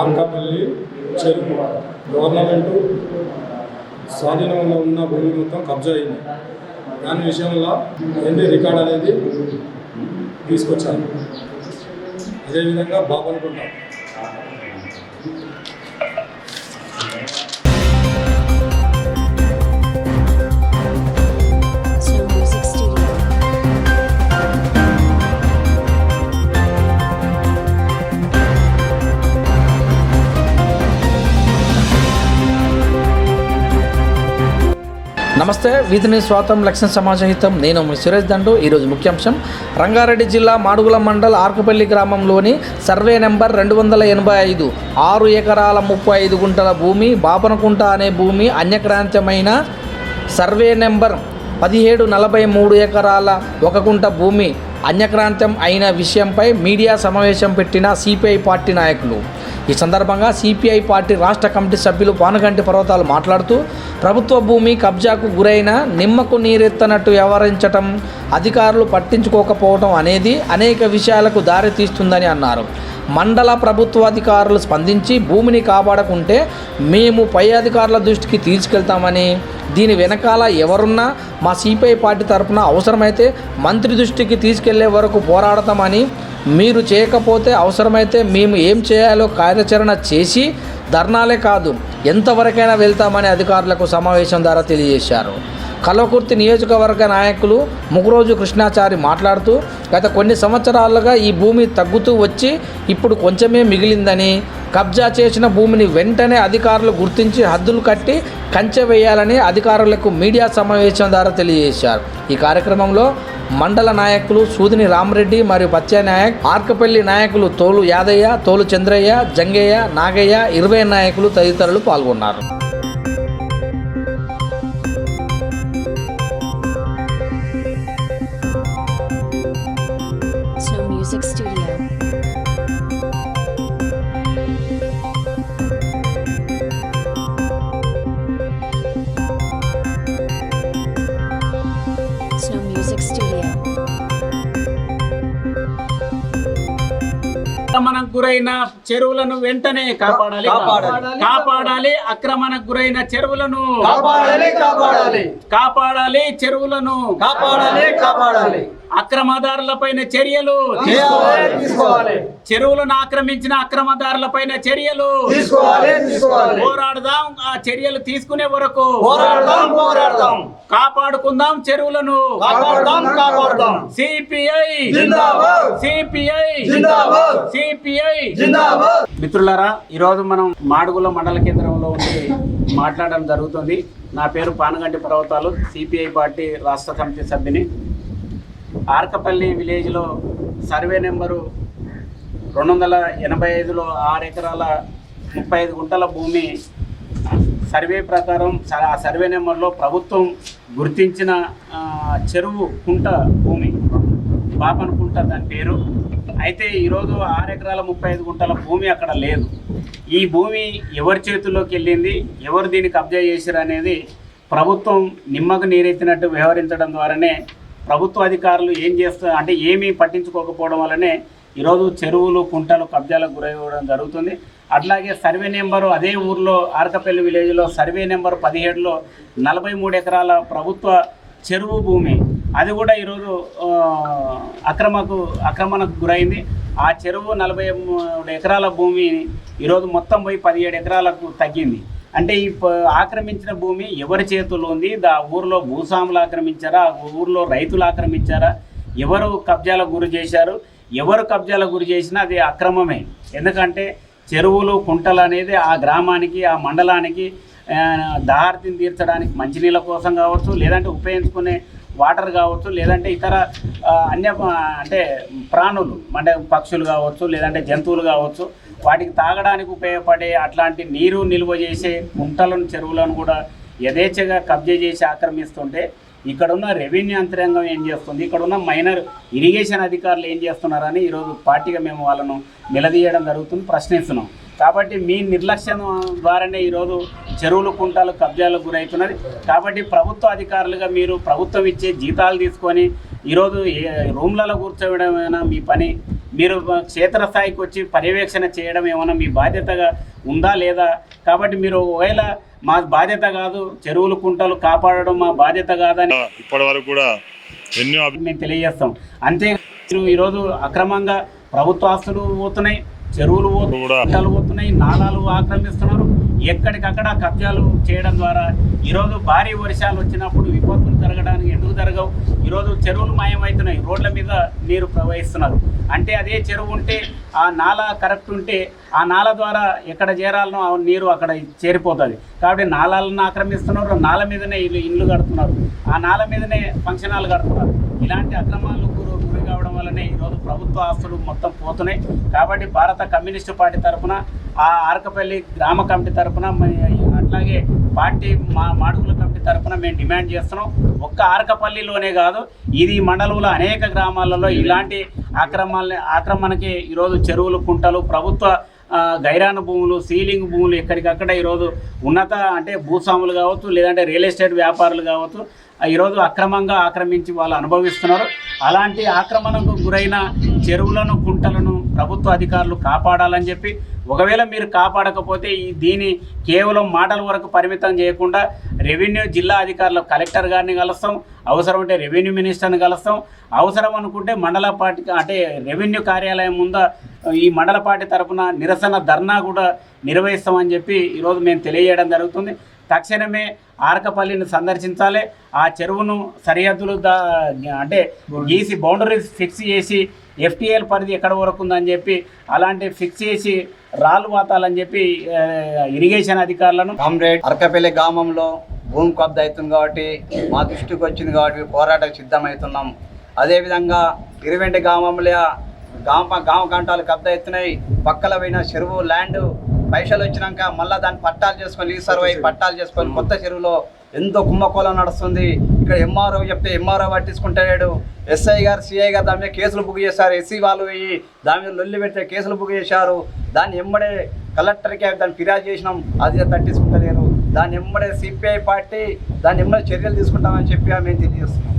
ఆర్కాపల్లి చెరువు గవర్నమెంట్ స్వాధీనంలో ఉన్న భూమి మొత్తం కబ్జా అయింది. దాని విషయంలో ఎన్ని రికార్డ్ అనేది తీసుకొచ్చాను. అదేవిధంగా బాపనుకుంటాం. నమస్తే, వీధిని స్వాతం లక్ష్యం సమాజహితం. నేను సురేష్ దండు. ఈరోజు ముఖ్యాంశం: రంగారెడ్డి జిల్లా మాడుగుల మండల్ ఆర్కపల్లి గ్రామంలోని సర్వే నెంబర్ 285 6 ఎకరాల 35 గుంటల భూమి బాపనకుంట అనే భూమి అన్యక్రాంతమైన సర్వే నెంబర్ 1743 ఎకరాల 1 గుంట భూమి అన్యక్రాంతం అయిన విషయంపై మీడియా సమావేశం పెట్టిన సిపిఐ పార్టీ నాయకులు. ఈ సందర్భంగా సిపిఐ పార్టీ రాష్ట్ర కమిటీ సభ్యులు పానగంటి పర్వతాలు మాట్లాడుతూ, ప్రభుత్వ భూమి కబ్జాకు గురైన నిమ్మకు నీరెత్తనట్టు వ్యవహరించటం, అధికారులు పట్టించుకోకపోవడం అనేది అనేక విషయాలకు దారి తీస్తుందని అన్నారు. మండల ప్రభుత్వాధికారులు స్పందించి భూమిని కాపాడకుంటే మేము పై అధికారుల దృష్టికి తీసుకెళ్తామని, దీని వెనకాల ఎవరున్నా మా సిపిఐ పార్టీ తరఫున అవసరమైతే మంత్రి దృష్టికి తీసుకెళ్లే వరకు పోరాడతామని, మీరు చేయకపోతే అవసరమైతే మేము ఏం చేయాలో కార్యాచరణ చేసి ధర్నాలే కాదు ఎంతవరకైనా వెళ్తామని అధికారులకు సమావేశం ద్వారా తెలియజేశారు. కల్వకుర్తి నియోజకవర్గ నాయకులు ముగురోజు కృష్ణాచారి మాట్లాడుతూ, గత కొన్ని సంవత్సరాలుగా ఈ భూమి తగ్గుతూ వచ్చి ఇప్పుడు కొంచెమే మిగిలిందని, కబ్జా చేసిన భూమిని వెంటనే అధికారులు గుర్తించి హద్దులు కట్టి కంచె వేయాలని అధికారులకు మీడియా సమావేశం ద్వారా తెలియజేశారు. ఈ కార్యక్రమంలో మండల నాయకులు సూదిని రామరెడ్డి మరియు పచ్చానాయక్, ఆర్కపల్లి నాయకులు తోలు యాదయ్య, తోలు చంద్రయ్య, జంగయ్య, నాగయ్య, 20 నాయకులు తదితరులు పాల్గొన్నారు. అక్రమణకు గురైన చెరువులను వెంటనే కాపాడాలి. అక్రమణకు గురైన చెరువులను కాపాడాలి. చెరువులను కాపాడాలి. అక్రమదారులపైన చర్యలు తీసుకోవాలి. చెరువులను ఆక్రమించిన అక్రమదారులపైన చర్యలు పోరాడదాం. ఆ చర్యలు తీసుకునే వరకు పోరాడదాం. కాపాడుకుందాం చెరువులను. కాపాడుదాం. సిపిఐ మిత్రులారా, ఈరోజు మనం మాడుగుల మండల కేంద్రంలో ఉండి మాట్లాడడం జరుగుతుంది. నా పేరు పానగంటి పర్వతాలు, సిపిఐ పార్టీ రాష్ట్ర కమిటీ సభ్యుని. ఆర్కపల్లి విలేజ్లో సర్వే నెంబరు 285లో 6 ఎకరాల 35 గుంటల భూమి సర్వే ప్రకారం ఆ సర్వే నెంబర్లో ప్రభుత్వం గుర్తించిన చెరువు కుంట భూమి బాపనకుంట దాని పేరు. అయితే ఈరోజు 6 ఎకరాల 35 గుంటల భూమి అక్కడ లేదు. ఈ భూమి ఎవరి చేతుల్లోకి వెళ్ళింది, ఎవరు దీన్ని కబ్జా చేశారు అనేది ప్రభుత్వం నిమ్మకు నీరెత్తినట్టు వ్యవహరించడం ద్వారానే ప్రభుత్వ అధికారులు ఏం చేస్తారు అంటే ఏమీ పట్టించుకోకపోవడం వల్లనే ఈరోజు చెరువులు కుంటలు కబ్జాలకు గురవ్వడం జరుగుతుంది. అట్లాగే సర్వే నెంబరు అదే ఊర్లో ఆర్కపల్లి విలేజ్లో సర్వే నెంబర్ 17లో 43 ఎకరాల ప్రభుత్వ చెరువు భూమి, అది కూడా ఈరోజు ఆక్రమణకు గురైంది. ఆ చెరువు 43 ఎకరాల భూమి ఈరోజు మొత్తం పోయి 17 ఎకరాలకు తగ్గింది. అంటే ఈ ఆక్రమించిన భూమి ఎవరి చేతుల్లో ఉంది? ఊర్లో భూస్వాములు ఆక్రమించారా, ఊర్లో రైతులు ఆక్రమించారా, ఎవరు కబ్జాలకు గురి చేశారు? ఎవరు కబ్జాలకు గురి చేసినా అది అక్రమమే. ఎందుకంటే చెరువులు కుంటలు అనేది ఆ గ్రామానికి, ఆ మండలానికి దాహార్తిని తీర్చడానికి మంచినీళ్ళ కోసం కావచ్చు, లేదంటే ఉపయోగించుకునే వాటర్ కావచ్చు, లేదంటే ఇతర అంటే ప్రాణులు అంటే పక్షులు కావచ్చు, లేదంటే జంతువులు కావచ్చు, వాటికి తాగడానికి ఉపయోగపడే అట్లాంటి నీరు నిల్వ చేసే కుంటలను, చెరువులను కూడా యథేచ్ఛగా కబ్జా చేసి ఆక్రమిస్తుంటే ఇక్కడున్న రెవెన్యూ యంత్రాంగం ఏం చేస్తుంది, ఇక్కడున్న మైనర్ ఇరిగేషన్ అధికారులు ఏం చేస్తున్నారని ఈరోజు పార్టీగా మేము వాళ్ళను నిలదీయడం జరుగుతుంది, ప్రశ్నిస్తున్నాం. కాబట్టి మీ నిర్లక్ష్యం ద్వారానే ఈరోజు చెరువులు కుంటాలు కబ్జాలకు గురవుతున్నది. కాబట్టి ప్రభుత్వ అధికారులుగా మీరు ప్రభుత్వం ఇచ్చే జీతాలు తీసుకొని ఈరోజు రూమ్లలో కూర్చోవడమైనా మీ పని, మీరు క్షేత్రస్థాయికి వచ్చి పర్యవేక్షణ చేయడం ఏమైనా మీ బాధ్యతగా ఉందా లేదా? కాబట్టి మీరు ఒకవేళ మా బాధ్యత కాదు, చెరువులు కుంటలు కాపాడడం మా బాధ్యత కాదని ఇప్పటి వరకు కూడా ఎన్నో మేము తెలియజేస్తాం. అంతే ఈరోజు అక్రమంగా ప్రభుత్వ ఆస్తులు పోతున్నాయి, చెరువులు కుంటలు పోతున్నాయి, నాలాలు ఆక్రమిస్తున్నారు, ఎక్కడికక్కడ కబ్జాలు చేయడం ద్వారా ఈరోజు భారీ వర్షాలు వచ్చినప్పుడు విపత్తులు జరగడానికి ఎందుకు జరగవు? ఈరోజు చెరువులు మాయమవుతున్నాయి, రోడ్ల మీద నీరు ప్రవహిస్తున్నారు. అంటే అదే చెరువు ఉంటే ఆ నాలా కరెక్ట్ ఉంటే ఆ నాల ద్వారా ఎక్కడ చేరాలనో ఆ నీరు అక్కడ చేరిపోతుంది. కాబట్టి నాలాలను ఆక్రమిస్తున్నారు, నాల మీదనే ఇల్లు కడుతున్నారు, ఆ నాల మీదనే ఫంక్షన్ హాల్ కడుతున్నారు. ఇలాంటి అక్రమాలు గురి కావడం వల్లనే ఈరోజు ప్రభుత్వ ఆస్తులు మొత్తం పోతున్నాయి. కాబట్టి భారత కమ్యూనిస్టు పార్టీ తరఫున, ఆ ఆర్కపల్లి గ్రామ కమిటీ తరఫున, అట్లాగే పార్టీ మాడుగుల కమిటీ తరఫున మేము డిమాండ్ చేస్తున్నాం. ఒక్క ఆర్కపల్లిలోనే కాదు, ఇది మండలంలో అనేక గ్రామాలలో ఇలాంటి ఆక్రమణకి ఈరోజు చెరువులు కుంటలు ప్రభుత్వ గైరాన భూములు, సీలింగ్ భూములు ఎక్కడికక్కడ ఈరోజు ఉన్నత అంటే భూస్వాములు కావచ్చు, లేదంటే రియల్ ఎస్టేట్ వ్యాపారులు కావచ్చు, ఈరోజు అక్రమంగా ఆక్రమించి వాళ్ళు అనుభవిస్తున్నారు. అలాంటి ఆక్రమణకు గురైన చెరువులను, కుంటలను ప్రభుత్వ అధికారులు కాపాడాలని చెప్పి, ఒకవేళ మీరు కాపాడకపోతే దీని కేవలం మాటల వరకు పరిమితం చేయకుండా రెవెన్యూ జిల్లా అధికారులు కలెక్టర్ గారిని కలుస్తాం, అవసరం ఉంటే రెవెన్యూ మినిస్టర్ని కలుస్తాం, అవసరం అనుకుంటే మండల పార్టీ అంటే రెవెన్యూ కార్యాలయం ముందు ఈ మండల పార్టీ తరఫున నిరసన ధర్నా కూడా నిర్వహిస్తామని చెప్పి ఈరోజు మేము తెలియజేయడం జరుగుతుంది. తక్షణమే ఆర్కపల్లిని సందర్శించాలి, ఆ చెరువును సరిహద్దులు అంటే గీసి బౌండరీస్ ఫిక్స్ చేసి ఎఫ్టీఎల్ పరిధి ఎక్కడ వరకు ఉందని చెప్పి అలాంటి ఫిక్స్ చేసి రాళ్ళు వాతాలని చెప్పి ఇరిగేషన్ అధికారులను కామ్రేడ్ అరకపల్లి గ్రామంలో భూమి కబ్జా అవుతుంది కాబట్టి మా దృష్టికి వచ్చింది కాబట్టి పోరాటం సిద్ధమవుతున్నాం. అదేవిధంగా ఇరువెంటి గ్రామంలో గామ గంటలు కబ్జా అవుతున్నాయి. పక్కల పోయిన చెరువు ల్యాండ్ పైసలు వచ్చినాక మళ్ళీ దాన్ని పట్టాలు చేసుకొని రీసర్వ్ అయ్యి పట్టాలు చేసుకొని కొత్త చెరువులో ఎంతో కుంభకోళం నడుస్తుంది. ఇక్కడ ఎంఆర్ఓ చెప్తే ఎంఆర్ఓ పట్టించుకుంటాడు, ఎస్ఐ గారు సిఐ గారు దాని మీద కేసులు బుక్ చేశారు, ఎస్సీ వాళ్ళు పోయి దాని మీద లొల్లి పెడితే కేసులు బుక్ చేశారు. దాన్ని ఎమ్మడే కలెక్టర్కి దాన్ని ఫిర్యాదు చేసినాం, అది తట్టించుకుంటలేరు. దాన్ని ఎమ్మడే సిపిఐ పార్టీ దాన్ని ఎమ్మడే చర్యలు తీసుకుంటామని చెప్పి మేము తెలియజేస్తున్నాం.